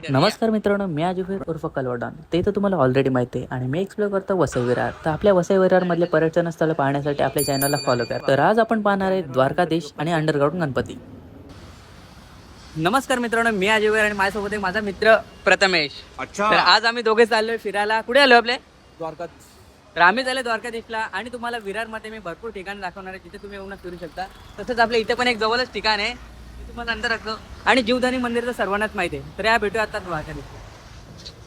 नमस्कार मित्रांनो, मी अजिफेर उर्फ कलवडान. ते तर तुम्हाला ऑलरेडी माहिती आहे आणि मी एक्सप्लोर करतो वसई विरार. तर आपल्या वसई विरारमधले पर्यटन स्थळ पाहण्यासाठी आपल्या चॅनलला फॉलो करा. तर आज आपण पाहणार आहे द्वारकाधीश आणि अंडरग्राऊंड गणपती. नमस्कार मित्रांनो, मी अजिफेर आणि माझ्यासोबत आहे माझा मित्र प्रथमेश. अच्छा. तर आज आम्ही दोघे चाललोय फिरायला. कुठे आलो आपले? द्वारका. तर आम्ही चालले द्वारकाधीशला आणि तुम्हाला विरारमध्ये मी भरपूर ठिकाण दाखवणार आहे जिथे तुम्ही येऊन फिरू शकता. तसंच आपल्या इथे पण एक जवळच ठिकाण आहे, ते तुम्हाला नंतर दाखवतो. आणि जीवदानी मंदिर तर सर्वांनाच माहिती आहे. तर या भेटूया आता द्वारकाधीशला.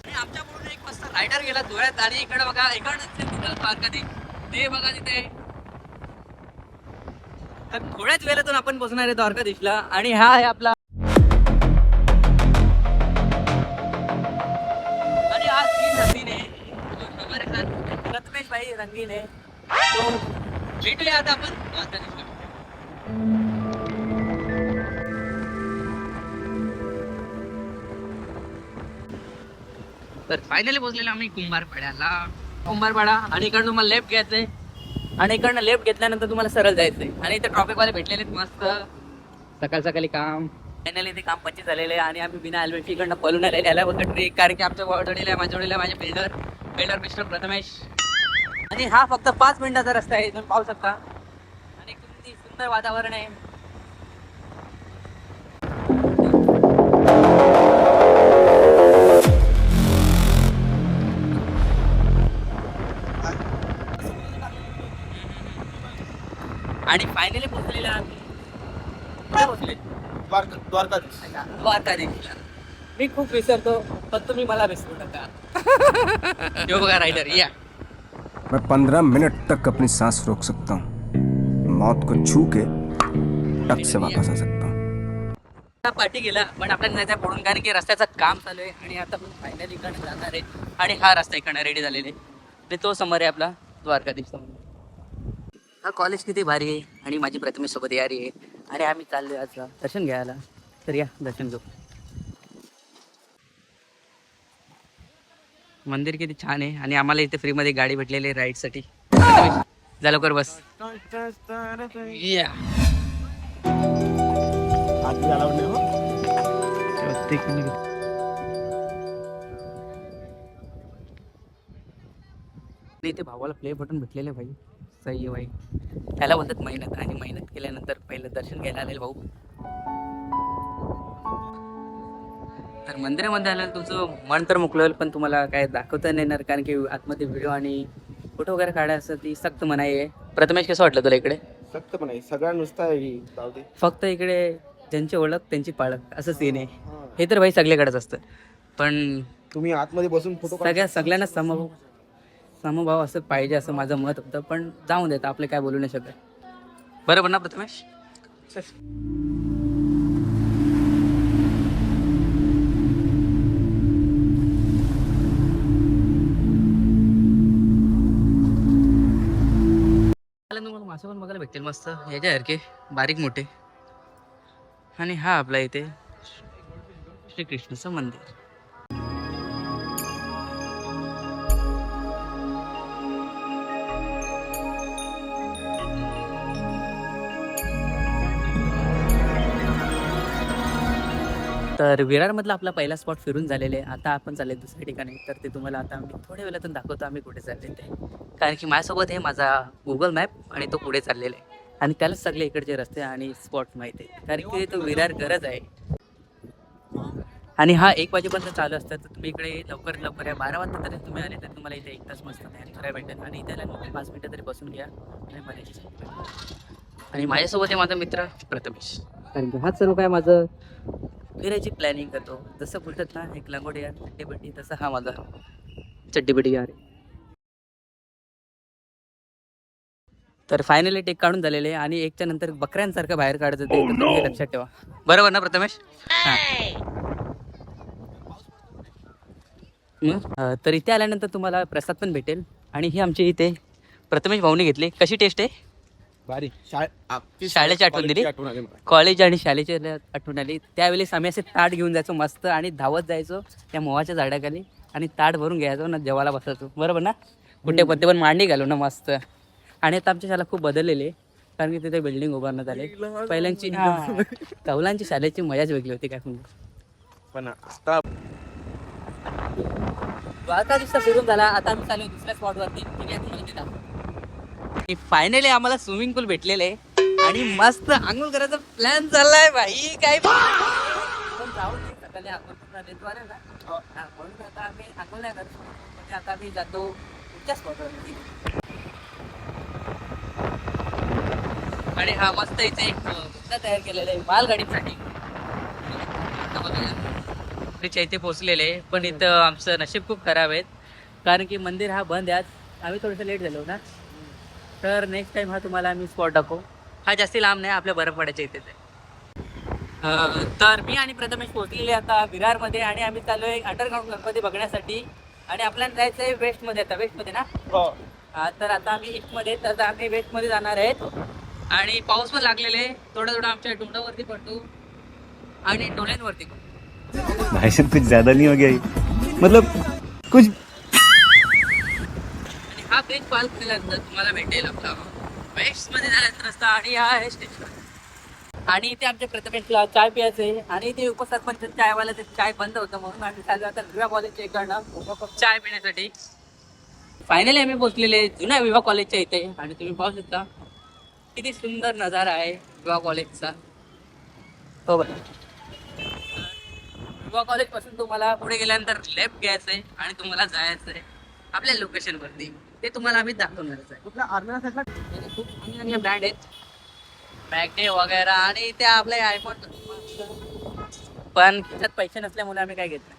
आणि आमच्याकडून एक मस्त रायडर गेला धुळ्यात आणि इकडे बघा, इकडे द्वारकाधीश ते बघा तिथे. तर थोड्याच वेळातून आपण पोहोचणार आहे द्वारकाधीशला. आणि हा आहे आपला आणि हा सीन रंगीने प्रथमेश भाई रंगीने. तो भेटूया आता आपण द्वारकाधीशला. तर फायनली पोहोचलेलो आम्ही कुंभारपाडा आणि इकडनं तुम्हाला लेफ्ट घ्यायचंय आणि इकडनं लेफ्ट घेतल्यानंतर तुम्हाला सरळ जायचंय. आणि इथे ट्रॉफिक वाले भेटलेले आहेत मस्त. सकाळ सकाळी काम फायनली ते काम 25 झालेले आणि आम्ही बिना हेल्मेट इकडनं पळून आलेले याला बोलतो ट्रेक. कारण की आमच्या वडील माझे बिल्डर मिस्टर प्रथमेश. आणि हा फक्त 5 मिनिटाचा रस्ता आहे, तुम्ही पाहू शकता. आणि किती सुंदर वातावरण आहे. आणि फायनली पोहोचलेला आम्ही कुठे पोहोचले? द्वारकाधीशला. मी खूप विसरतो पण तुम्ही मला विसरू नका. यो बघा रायडर या. मैं 15 मिनट तक अपनी सांस रोक सकता हूँ, मौत को छू के टक से वापस आ सकता हूँ. पाठी गेला पण आपल्याला नाही पडून, कारण की रस्त्याचं काम चालू आहे आणि आता आपण फायनली इकडे जाणार आहे. आणि हा रस्ता इकडनं रेडी झालेला आहे आणि तो समोर आहे आपला द्वारकाधीश. हा कॉलेज किती भारी आहे आणि माझी प्रथमेश सोबत यारी आहे आणि आम्ही चाललोय आज दर्शन घ्यायला. तर या दर्शन घेऊ. मंदिर किती छान आहे आणि आम्हाला इथे फ्रीमध्ये गाडी भेटलेली आहे राईडसाठी. जा लवकर बस. या इथे भावाला प्ले बटन भेटलेले भाई. सही आहे भाई. त्याला बोलतात मेहनत आणि मेहनत केल्यानंतर पहिलं दर्शन घ्यायला आलेलं भाऊ. तर मंदिरामध्ये आल्यावर तुमचं मन तर मोकळं होईल पण तुम्हाला काय दाखवता नाही येणार, कारण की आतमध्ये व्हिडिओ आणि फोटो वगैरे काढायचं ती सक्त मनाई आहे. प्रथमेश कसं वाटलं तुला इकडे? सक्त पण आहे सगळ्या नुसता आहे. फक्त इकडे ज्यांची ओळख त्यांची पाळख असं सीन आहे. हे तर भाई सगळीकडेच असतं पण तुम्ही आतमध्ये बसून फोटो सगळ्यांना समभाव असं पाहिजे असं माझं मत होतं. पण जाऊन देतं, आपले काय बोलू नाही शकत. बरोबर ना प्रथमेश? तुम्हाला मासे पण बघायला भेटतील मस्त याच्यासारखे बारीक मोठे. आणि हा आपला इथे श्रीकृष्णाचं मंदिर. तर विरारमधला आपला पहिला स्पॉट फिरून झालेला आहे. आता आपण चालले दुसऱ्या ठिकाणी. तर ते तुम्हाला आता आम्ही थोड्या वेळातून दाखवतो आम्ही कुठे चालले ते. कारण की माझ्यासोबत आहे माझा गुगल मॅप आणि तो पुढे चाललेला आहे आणि त्यालाच सगळे इकडचे रस्ते आणि स्पॉट माहिती आहे, कारण की तो विरार गरज आहे. आणि हा 1 वाजेपर्यंत चालू असतात. तर तुम्ही इकडे लवकर या. 12 वाजता तरी तुम्ही आले तर तुम्हाला इथे 1 तास मस्त तयारी करायला भेटेल. आणि इथे 5 मिनिटं तरी बसून घ्या आणि मला. आणि माझ्यासोबत आहे माझा मित्र प्रथमेश. कारण की हाच सर्व काय माझं फिरायची प्लॅनिंग करतो. जसं बोलतात ना एक लंगोटी यार चड्डीबड्डी, तसं हा माझा चड्डीबड्डी यार. तर फायनली टेक काढून झालेले आहे आणि 1च्या नंतर बकऱ्यांसारखं बाहेर काढायचं ते तुम्ही लक्षात ठेवा. बरोबर ना प्रथमेश? तर इथे आल्यानंतर तुम्हाला प्रसाद पण भेटेल. आणि ही आमची इथे प्रथमेश भाऊने घेतली. कशी टेस्ट आहे? भारी. शाळेची आठवण दिली. कॉलेज आणि शाळेची आठवण आली. त्यावेळेस आम्ही असे ताट घेऊन जायचो मस्त आणि धावत जायचो त्या मोहाच्या झाडाखाली आणि ताट भरून घ्यायचो ना जेवायला बसायचो. बरोबर ना? कुठे पण मांडी घालू ना मस्त. आणि आता आमच्या शाळा खूप बदललेली आहे, कारण की तिथे बिल्डिंग उभारण्यात आले. पहिल्यांची कौलांची शाळेची मजाच वेगळी होती काय पण आता द्वारका दिवसा फिरून झाला. आता आम्ही चालू दुसऱ्या स्पॉटवरती. फायनली आम्हाला स्विमिंग पूल भेटलेले आणि मस्त आंघोळ करायचा प्लॅन चाललाय भाई. काय पण जाऊ दे, सकाळी आंघोळ करणार आहे. द्वारे ना. हा, म्हणून आता आम्ही आंघोळ नाही करत. म्हणजे आता आम्ही जातो पुढच्या स्पॉटवरती. आणि हा मस्त इथे एक रस्ता तयार केलेला आहे मालगाडीसाठी. इथे पोहोचलेले, पण इथं आमचं नशीब खूप खराब आहे कारण की मंदिर हा बंद आहे. आज आम्ही थोडंसं लेट झालो ना, तर नेक्स्ट टाइम हा तुम्हाला आम्ही स्पॉट दाखवू. हा जास्ती लांब नाही, आपल्या बर्फवाड्याच्या इथेच आहे. तर मी आणि प्रथमेश पोहोचलेले आता विरारमध्ये आणि आम्ही चालू आहे अंडरग्राऊंड गणपती बघण्यासाठी. आणि आपल्याला जायचं आहे वेस्टमध्ये. आता वेस्टमध्ये ना, तर आता आम्ही ईस्टमध्ये, तर आता आम्ही वेस्टमध्ये जाणार आहेत. आणि पाऊस पण लागलेले, थोडं थोडं आमच्या डोंडावरती पडतो आणि डोळ्यांवरती. भाई साहब कुछ ज्यादा नहीं हो गया ये? मतलब कुछ. आणि हा ब्रिज पार केल्यानंतर तुम्हाला भेटेल आपला वेस्टमध्ये जाण्याचा रस्ता. आणि हा आहे स्टेशन. आणि इथे आमच्या प्रथमेशला चाय प्यायचे आणि ते उपसरपंच चायवाला ते चाय बंद होतं, म्हणून आम्ही चालू आता विवा कॉलेजच्या इकडनं चाय पिण्यासाठी. फायनली आम्ही पोहोचलेले जुन्या विवा कॉलेजच्या इथे. आणि तुम्ही पाहू शकता किती सुंदर नजारा आहे विवा कॉलेजचा. हो बरं. विवा कॉलेज पासून तुम्हाला पुढे गेल्यानंतर लेफ्ट घ्यायचं आहे आणि तुम्हाला जायचं आहे आपल्या लोकेशन वरती. ते तुम्हाला आम्ही दाखवणारच आहे. खूप चांगल्या ब्रँड आहेत, मॅग्ने वगैरे. आणि त्या आपल्या आयफोन, पण त्याच्यात पैसे नसल्यामुळे आम्ही काय घेत नाही.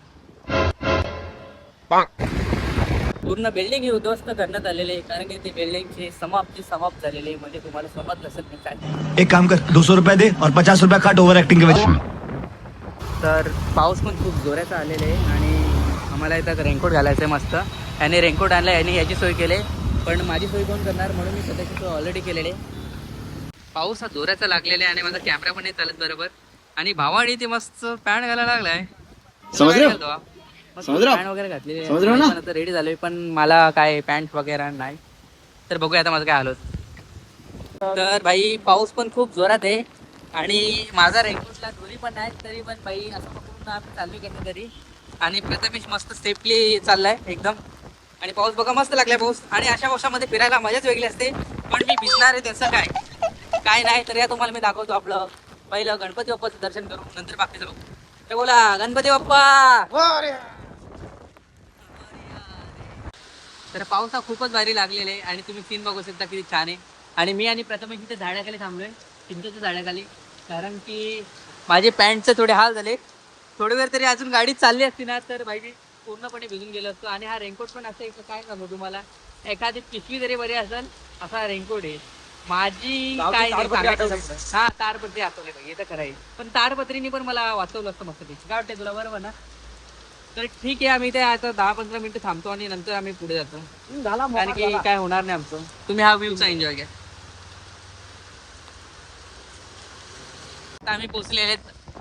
पूर्ण बिल्डिंग ही उद्ध्वस्त करण्यात आलेली आहे कारण की ती बिल्डिंगची समाप्त झालेली आहे. म्हणजे तुम्हाला समजलं असेल मी काय. एक काम कर, 200 रुपये दे और 50 रुपये काट ओव्हर ऍक्टिंग के वजह. तर पाऊस पण खूप जोराचा आलेला आहे आणि आम्हाला इथं रेनकोट घालायचं आहे मस्त. याने रेनकोट आणला, याने याची सोय केली, पण माझी सोय कोण करणार, म्हणून मी स्वतःची सोय ऑलरेडी केलेली आहे. पाऊस हा जोराचा लागलेला आहे आणि माझा कॅमेरा पण नाही चालत बरोबर. आणि भावाडी ती मस्त पॅन्ट घालायला लागलाय. पॅन्ट वगैरे घातली, रेडी झालोय, पण मला काय पॅन्ट वगैरे नाही. तर बघूया आता माझं काय हाल होत. तर भाई पाऊस पण खूप जोरात आहे आणि माझा रेनकोटला दोरी पण नाही, तरी पण भाई असं पकडून आम्ही चालू केलं तरी. आणि प्रथमेश मस्त सेफली चाललाय एकदम. आणि पाऊस बघा मस्त लागलाय पाऊस. आणि अशा पावसामध्ये फिरायला मजाच वेगळी असते. पण मी भिजणार आहे त्याचं काय नाही. तर या तुम्हाला मी दाखवतो आपलं पहिलं गणपती बाप्पाचं दर्शन करू, नंतर बाकीचं बघू. तर बोला गणपती बाप्पा. तर पाऊस हा खूपच भारी लागलेला आहे आणि तुम्ही सीन बघू शकता किती छान आहे. आणि मी आणि प्रथमेश इथे झाडाखाली थांबलोय, चिंचेच्या झाडाखाली, कारण की माझे पॅन्टचे थोडे हाल झाले. थोडी वेळ तरी अजून गाडी चालली असती ना तर भाई पूर्णपणे भिजून गेलो असतो. आणि हा रेनकोट पण असं एक काय सांगू तुम्हाला, एखादी पिशवी तरी बरी असेल असा रेनकोट आहे. माझी काय हा तारपत्री आठवले पाहिजे, हे तर खरं आहे. पण तारपत्रीने पण मला वाचवलं असतं मस्त पैकी. काय वाटतंय तुला, बरोबर ना? तर ठीक आहे, आम्ही ते आता 10-15 मिनिटं थांबतो आणि नंतर आम्ही पुढे जातो, कारण की काय होणार नाही आमचं. तुम्ही हा व्ह्यूचा एन्जॉय घ्या. आम्ही पोहोचलेले आहेत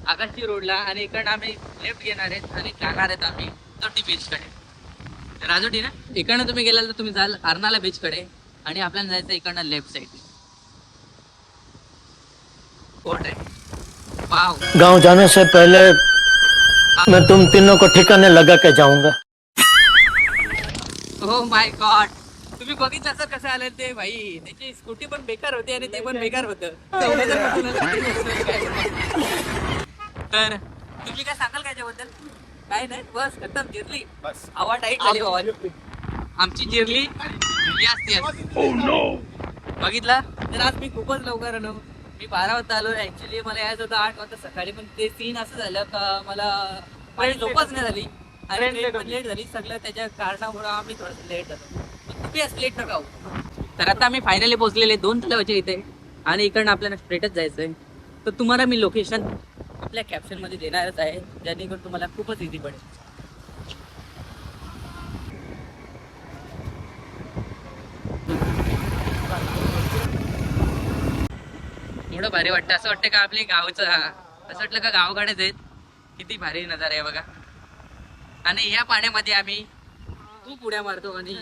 आकाशी रोडला आणि इकडनं आम्ही लेफ्ट घेणार आहेत आणि जाणार आहेत आम्ही राजोटी बीचकडे. राजोटी ना, इकडनं तुम्ही गेलाल तर तुम्ही जाल अर्नाला बीचकडे आणि आपल्याला जायचं इकडनं लेफ्ट साईड. गांव जाने से पहले मैं तुम तीनों को ठिकाने लगा के जाऊंगा. ओ माय गॉड, तुम्ही बघितलं सर कसं आलं ते भाई. त्याची स्कूटी पण बेकार होती आणि ते पण बेकार होतं. तर तुम्ही काय सांगाल काय त्याबद्दल? काय नाही, बस खतम, जिरली आवाज टाईट झाली. आमची जिरली बघितला. तर आज मी खूपच लवकर आलो. मी 12 वाजता आलो. ऍक्च्युली मला यायचं होतं 8 वाजता सकाळी, पण ते सीन असं झालं का मला माझी झोपच नाही झाली आणि लेट झाली. सगळं त्याच्या कारणामुळे आम्ही थोडंसं लेट झालो. तुम्ही असं लेट नका होऊ. तर आता आम्ही फायनली पोहोचलेले 2 तलावाच्या इथे आणि इकडनं आपल्याला स्ट्रेटच जायचं आहे. तर तुम्हाला मी लोकेशन आपल्या कॅप्शनमध्ये देणारच आहे, जेणेकरून तुम्हाला खूपच इझी पडेल. एवढं भारी वाटतं, असं वाटतं का आपले गावचं, असं वाटलं का गावकडेच आहेत. किती भारी नजारा आहे बघा. आणि या पाण्यामध्ये आम्ही खूप उड्या मारतो आणि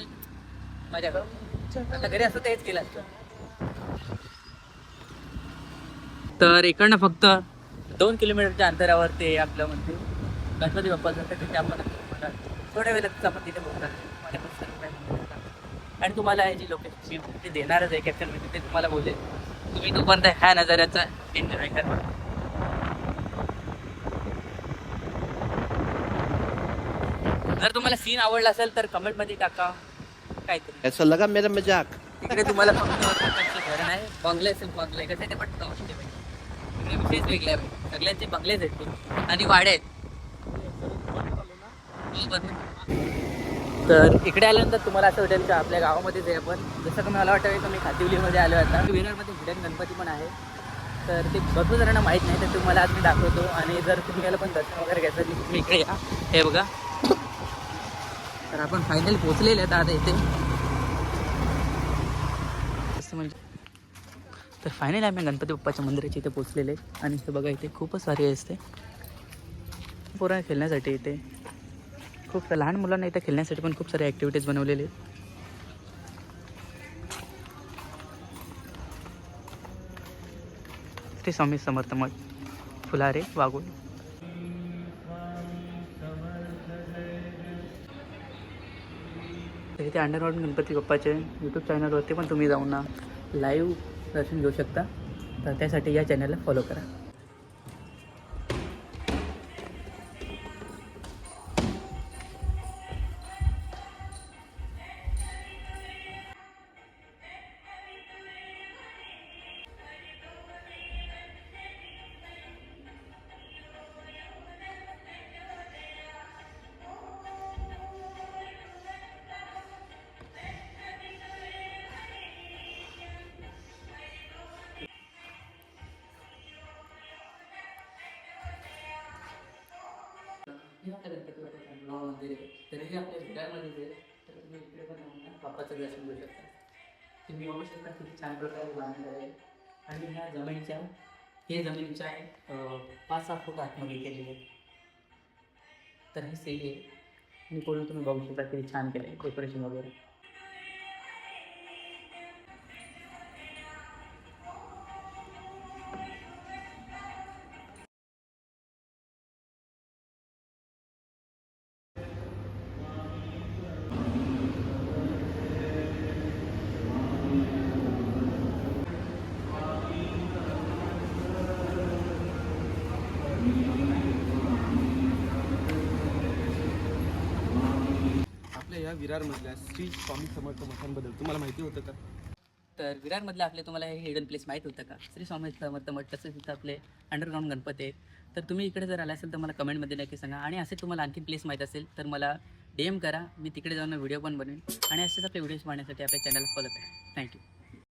मजा करतो. आता घरी असं तेच केलं असतं. तर इकडनं फक्त 2 किलोमीटरच्या अंतरावर ते आपलं म्हणजे गणपती बाप्पाचं तिथे आपण सांगाल थोड्या वेळात आपण तिथे बोलतात तुम्हाला पण सर्व काही सांगतात. आणि तुम्हाला हे जी लोकेशन ते देणारच आहे कॅप्चर म्हणजे ते तुम्हाला बोलेल तुम्ही तोपर्यंत ह्या नजाऱ्याचा एन्जॉय करा. जर तुम्हाला सीन आवडला असेल तर कमेंटमध्ये टाका काहीतरी. ऐसा लगा मेरा मजाक. तिकडे तुम्हाला फक्त घर नाही बंगले असेल बंगले कसं ते पटतं तिकडे विशेष वेगळे आहे सगळ्यांचे बंगलेच आहेत ते आणि वाडे आहेत. तर इकडे आल्यानंतर तुम्हाला असं वाटेल का आपल्या गावामध्येच आहे आपण जसं की मला वाटतं की मी खातिवलीमध्ये आलो आता विरारमध्ये हिडन गणपती पण आहे तर ते भरपूर जणांना माहीत नाही तर तुम्हाला आज मी दाखवतो. आणि जर तुम्ही याला पण दर्शन वगैरे घ्यायचं की तुम्ही इकडे या हे बघा. तर आपण फायनली पोचलेले आहेत आता इथे म्हणजे तर फायनली आम्ही गणपती बाप्पाच्या मंदिराच्या इथे पोचलेले आहेत. आणि इथे बघा इथे खूपच सारी असते पोरं खेळण्यासाठी इथे खूप लहान मुलांना इथे खेळण्यासाठी पण खूप सारे ॲक्टिव्हिटीज बनवलेले आहेत. श्री स्वामी समर्थ मठ फुलारे वाघोली. तर इथे अंडरग्राऊंड गणपती बाप्पाचे यूट्यूब चॅनलवरती पण तुम्ही जाऊन ना लाईव्ह दर्शन घेऊ शकता. तर त्यासाठी या चॅनलला फॉलो करा. हे आपल्या गणपती बाप्पाचं मंदिर आहे तरीही आपल्या विरारमध्येच आहे तर तुम्ही इकडे पण जाऊन ना बाप्पाचं दर्शन घेऊ शकता. तुम्ही बघू शकता किती छान प्रकारे बांधलेलं आहे. आणि ह्या जमिनीच्या 5-6 फूट आतमध्ये केलेली आहे. तर ही सीडी आहे आणि पुढून तुम्ही बघू शकता किती छान केलं आहे डेकोरेशन वगैरे. आपल्या या विरारमधल्या श्री स्वामी समर्थ मठांबद्दल तुम्हाला माहिती होतं का? तर विरारमधलं आपले तुम्हाला हे हिडन प्लेस माहीत होतं का? श्री स्वामी समर्थ मठ तसंच इथं आपले अंडरग्राऊंड गणपती आहेत. तर तुम्ही इकडे जर आला असेल तर मला कमेंटमध्ये नक्की सांगा. आणि असे तुम्हाला आणखी प्लेस माहीत असेल तर मला DM करा. मी तिकडे जाऊन व्हिडिओ पण बनवेन. आणि असेच आपले व्हिडिओज पाहण्यासाठी आपल्या चॅनलला फॉलो करा. थँक्यू.